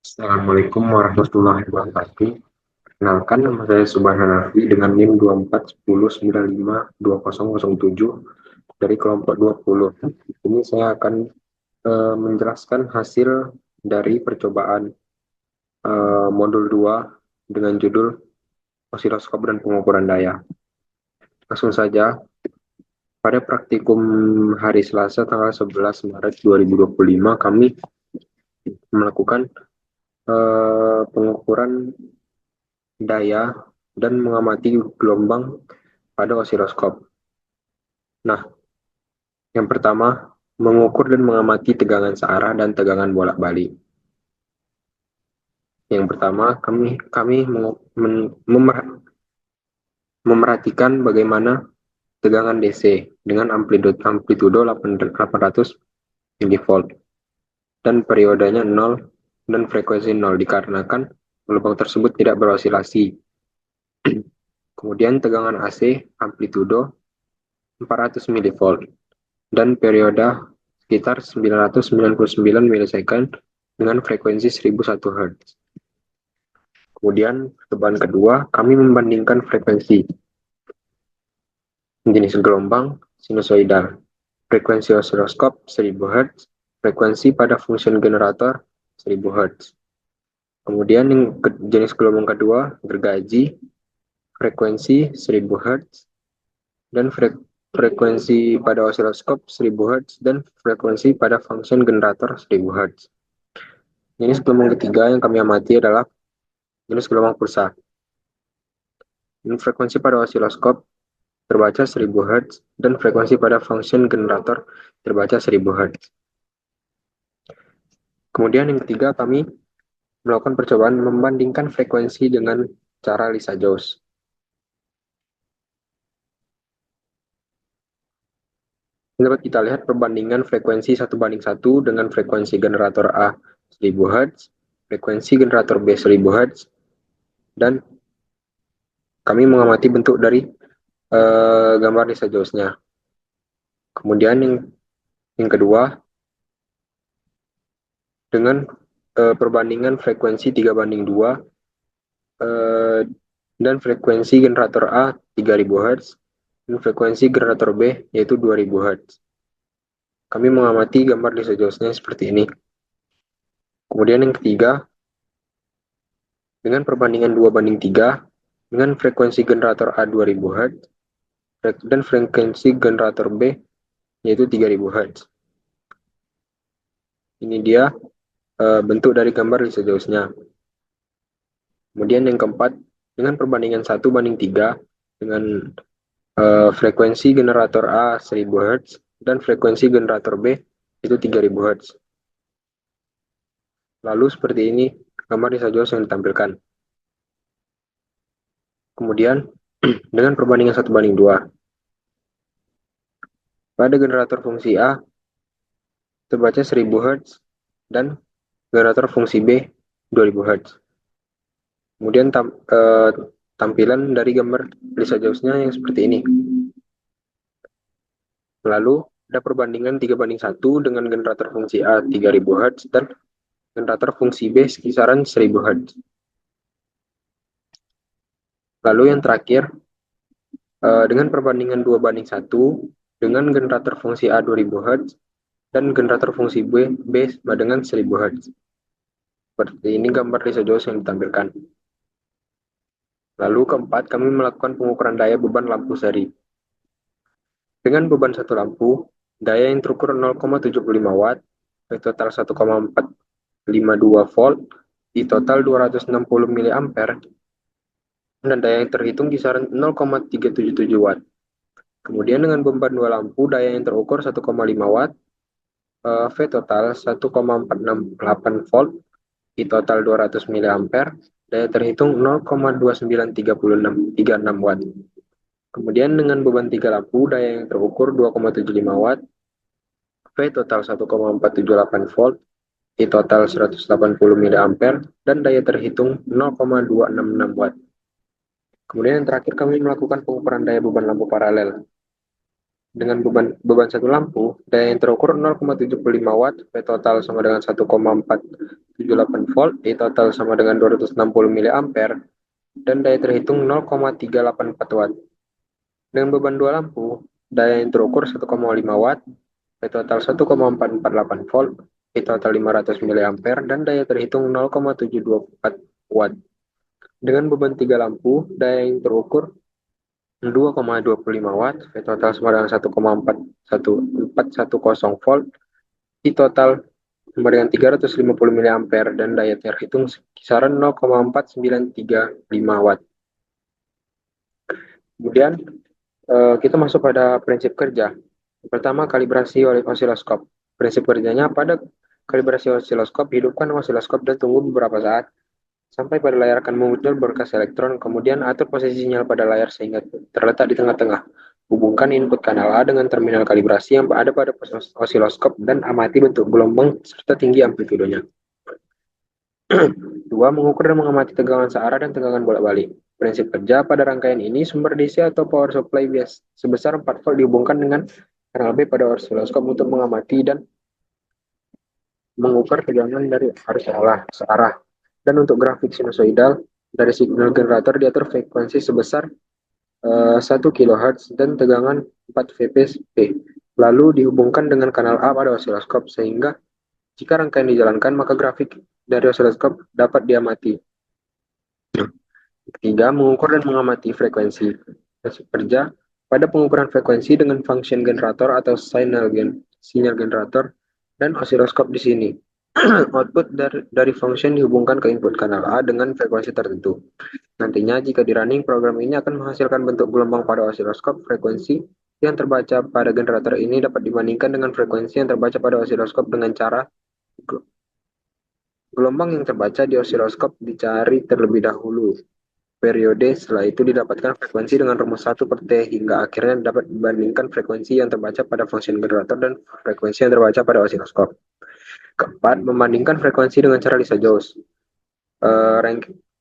Assalamualaikum warahmatullahi wabarakatuh. Kenalkan, nama saya Subhan Hanafi dengan NIM 2410952007 dari kelompok 20. Ini saya akan menjelaskan hasil dari percobaan modul 2 dengan judul osiloskop dan pengukuran daya. Langsung saja, pada praktikum hari Selasa tanggal 11 Maret 2025 kami melakukan pengukuran daya dan mengamati gelombang pada osiloskop. Nah, yang pertama, mengukur dan mengamati tegangan searah dan tegangan bolak-balik. Yang pertama, kami memerhatikan bagaimana tegangan DC dengan amplitudo 800 mV dan periodenya 0 dan frekuensi 0 dikarenakan gelombang tersebut tidak berosilasi. Kemudian tegangan AC amplitudo 400 mV dan periode sekitar 999 milisecond dengan frekuensi 1001 Hz. Kemudian percobaan kedua, kami membandingkan frekuensi jenis gelombang sinusoidal, frekuensi osiloskop 1000 Hz, frekuensi pada fungsi generator 1000 Hz. Kemudian jenis gelombang kedua, gergaji, frekuensi 1000 Hz, dan frekuensi pada osiloskop 1000 Hz, dan frekuensi pada fungsi generator 1000 Hz. Jenis gelombang ketiga yang kami amati adalah jenis gelombang pulsa. Frekuensi pada osiloskop terbaca 1000 Hz dan frekuensi pada fungsi generator terbaca 1000 Hz. Kemudian yang ketiga, kami melakukan percobaan membandingkan frekuensi dengan cara Lisa-Jones. Dapat kita lihat perbandingan frekuensi 1:1 dengan frekuensi generator A 1000 Hz, frekuensi generator B 1000 Hz, dan kami mengamati bentuk dari gambar Lisa-Jones-nya. Kemudian yang kedua, dengan perbandingan frekuensi 3:2 dan frekuensi generator A 3000 Hz dan frekuensi generator B yaitu 2000 Hz. Kami mengamati gambar Lisa-Jones-nya seperti ini. Kemudian yang ketiga, dengan perbandingan 2:3 dengan frekuensi generator A 2000 Hz dan frekuensi generator B yaitu 3000 Hz. Ini dia bentuk dari gambar Lisa-Jones-nya. Kemudian yang keempat, dengan perbandingan 1:3 dengan frekuensi generator A 1000 Hz dan frekuensi generator B itu 3000 Hz. Lalu seperti ini gambar Lisa-Jones yang ditampilkan. Kemudian dengan perbandingan 1:2 pada generator fungsi A terbaca 1000 Hz dan generator fungsi B 2000 Hz. Kemudian tampilan dari gambar Lisa-Jones-nya yang seperti ini. Lalu ada perbandingan 3:1 dengan generator fungsi A 3000 Hz dan generator fungsi B kisaran 1000 Hz. Lalu yang terakhir, dengan perbandingan 2:1 dengan generator fungsi A 2000 Hz dan generator fungsi B dengan 1000 Hz. Seperti ini gambar Lisa-Jones yang ditampilkan. Lalu keempat, kami melakukan pengukuran daya beban lampu seri. Dengan beban satu lampu, daya yang terukur 0,75 watt, total 1,452 volt, di total 260 mA, dan daya yang terhitung kisaran 0,377 watt. Kemudian dengan beban dua lampu, daya yang terukur 1,5 watt, V total 1,468 volt, di total 200 mA, daya terhitung 0,2936 watt. Kemudian dengan beban 3 lampu, daya yang terukur 2,75 watt, V total 1,478 volt, di total 180 mA, dan daya terhitung 0,266 watt. Kemudian yang terakhir kami melakukan pengukuran daya beban lampu paralel. Dengan beban satu lampu, daya yang terukur 0,75 watt, V total sama dengan 1,478 volt, I total sama dengan 260 mA, dan daya terhitung 0,384 watt. Dengan beban dua lampu, daya yang terukur 1,5 watt, V total 1,448 volt, I total 500 mA, dan daya terhitung 0,724 watt. Dengan beban tiga lampu, daya yang terukur 2,25 watt, V total sama dengan 1,410 volt, I total sama dengan 350 mA, dan daya terhitung kisaran 0,4935 watt. Kemudian kita masuk pada prinsip kerja. Pertama, kalibrasi oleh osiloskop. Prinsip kerjanya, pada kalibrasi osiloskop, hidupkan osiloskop dan tunggu beberapa saat sampai pada layar akan muncul berkas elektron, kemudian atur posisi sinyal pada layar sehingga terletak di tengah-tengah. Hubungkan input kanal A dengan terminal kalibrasi yang ada pada osiloskop dan amati bentuk gelombang serta tinggi amplitudenya. 2. Mengukur dan mengamati tegangan searah dan tegangan bolak-balik. Prinsip kerja pada rangkaian ini, sumber DC atau power supply sebesar 4 volt dihubungkan dengan kanal B pada osiloskop untuk mengamati dan mengukur tegangan dari arus searah. Dan untuk grafik sinusoidal, dari signal generator diatur frekuensi sebesar 1 kHz dan tegangan 4 VPP. Lalu dihubungkan dengan kanal A pada osiloskop, sehingga jika rangkaian dijalankan, maka grafik dari osiloskop dapat diamati. Ketiga, mengukur dan mengamati frekuensi. Prinsip kerja, pada pengukuran frekuensi dengan function generator atau sinyal generator dan osiloskop di sini. Output dari function dihubungkan ke input kanal A dengan frekuensi tertentu. Nantinya, jika di running, program ini akan menghasilkan bentuk gelombang pada osiloskop. Frekuensi yang terbaca pada generator ini dapat dibandingkan dengan frekuensi yang terbaca pada osiloskop dengan cara gelombang yang terbaca di osiloskop dicari terlebih dahulu periode, setelah itu didapatkan frekuensi dengan rumus 1 per T, hingga akhirnya dapat dibandingkan frekuensi yang terbaca pada function generator dan frekuensi yang terbaca pada osiloskop. Keempat, membandingkan frekuensi dengan cara Lisa Jones.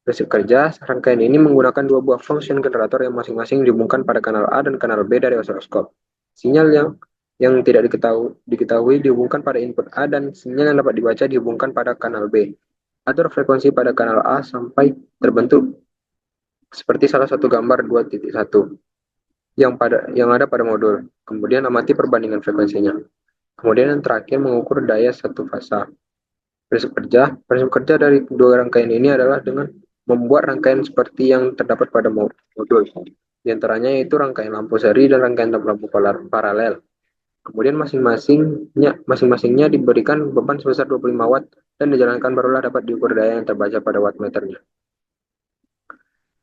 Prinsip kerja, rangkaian ini menggunakan dua buah function generator yang masing-masing dihubungkan pada kanal A dan kanal B dari osiloskop. Sinyal yang tidak diketahui dihubungkan pada input A, dan sinyal yang dapat dibaca dihubungkan pada kanal B. Atur frekuensi pada kanal A sampai terbentuk seperti salah satu gambar 2.1 yang ada pada modul. Kemudian amati perbandingan frekuensinya. Kemudian yang terakhir, mengukur daya satu fasa. Prinsip kerja dari kedua rangkaian ini adalah dengan membuat rangkaian seperti yang terdapat pada modul. Di antaranya yaitu rangkaian lampu seri dan rangkaian lampu paralel. Kemudian masing-masingnya diberikan beban sebesar 25 watt dan dijalankan, barulah dapat diukur daya yang terbaca pada wattmeternya.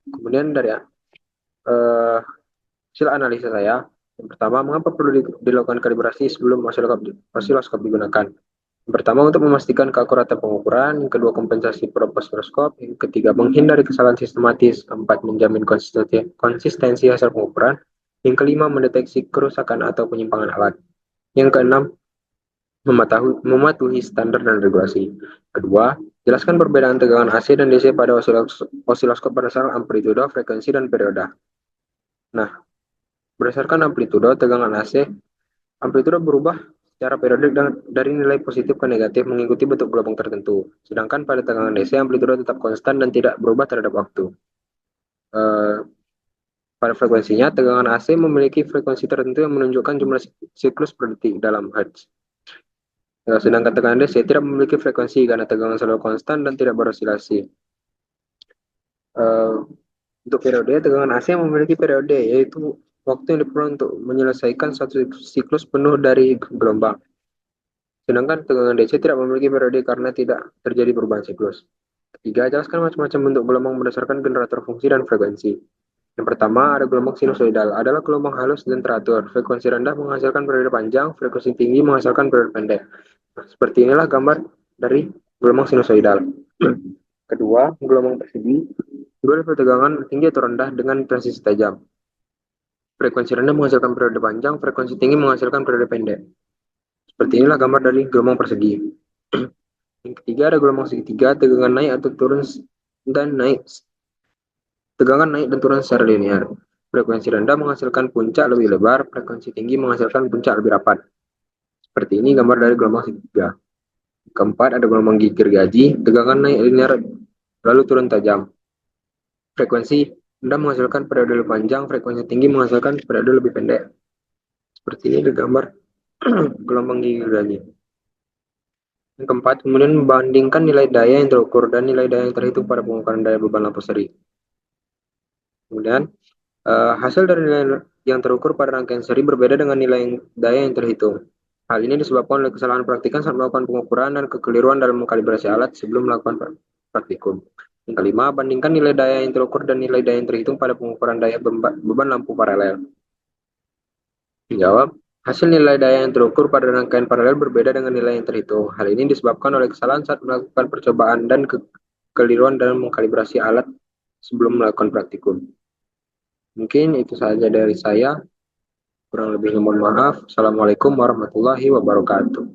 Kemudian dari hasil analisa saya, yang pertama, mengapa perlu dilakukan kalibrasi sebelum osiloskop digunakan? Yang pertama, untuk memastikan keakuratan pengukuran. Yang kedua, kompensasi probe osiloskop. Yang ketiga, menghindari kesalahan sistematis. Keempat, menjamin konsistensi hasil pengukuran. Yang kelima, mendeteksi kerusakan atau penyimpangan alat. Yang keenam, mematuhi standar dan regulasi. Kedua, jelaskan perbedaan tegangan AC dan DC pada osiloskop berdasarkan amplitudo, frekuensi, dan periode. Nah, berdasarkan amplitudo tegangan AC, amplitudo berubah secara periodik dari nilai positif ke negatif mengikuti bentuk gelombang tertentu. Sedangkan pada tegangan DC, amplitudo tetap konstan dan tidak berubah terhadap waktu. Pada frekuensinya, tegangan AC memiliki frekuensi tertentu yang menunjukkan jumlah siklus per detik dalam Hertz. Sedangkan tegangan DC tidak memiliki frekuensi karena tegangan selalu konstan dan tidak berosilasi. Untuk periode, tegangan AC memiliki periode, yaitu waktu yang diperlukan untuk menyelesaikan satu siklus penuh dari gelombang. Sedangkan tegangan DC tidak memiliki periode karena tidak terjadi perubahan siklus. Ketiga, jelaskan macam-macam bentuk gelombang berdasarkan generator fungsi dan frekuensi. Yang pertama, ada gelombang sinusoidal, adalah gelombang halus dan teratur. Frekuensi rendah menghasilkan periode panjang, frekuensi tinggi menghasilkan periode pendek. Seperti inilah gambar dari gelombang sinusoidal. Kedua, gelombang persegi. Dua level tegangan tinggi atau rendah dengan transisi tajam. Frekuensi rendah menghasilkan periode panjang, frekuensi tinggi menghasilkan periode pendek. Seperti inilah gambar dari gelombang persegi. Yang ketiga, ada gelombang segitiga, tegangan naik atau turun dan naik. Tegangan naik dan turun secara linear. Frekuensi rendah menghasilkan puncak lebih lebar, frekuensi tinggi menghasilkan puncak lebih rapat. Seperti ini gambar dari gelombang segitiga. Keempat, ada gelombang gergaji, tegangan naik linear lalu turun tajam. Frekuensi rendah menghasilkan periode lebih panjang, frekuensi tinggi menghasilkan periode lebih pendek. Seperti ini di gambar gelombang gergaji. Yang keempat, kemudian membandingkan nilai daya yang terukur dan nilai daya yang terhitung pada pengukuran daya beban lampu seri. Kemudian, hasil dari nilai yang terukur pada rangkaian seri berbeda dengan nilai daya yang terhitung. Hal ini disebabkan oleh kesalahan praktikan saat melakukan pengukuran dan kekeliruan dalam mengkalibrasi alat sebelum melakukan praktikum. Yang kelima, bandingkan nilai daya yang terukur dan nilai daya yang terhitung pada pengukuran daya beban lampu paralel. Dijawab, hasil nilai daya yang terukur pada rangkaian paralel berbeda dengan nilai yang terhitung. Hal ini disebabkan oleh kesalahan saat melakukan percobaan dan kekeliruan dalam mengkalibrasi alat sebelum melakukan praktikum. Mungkin itu saja dari saya. Kurang lebihnya mohon maaf. Assalamualaikum warahmatullahi wabarakatuh.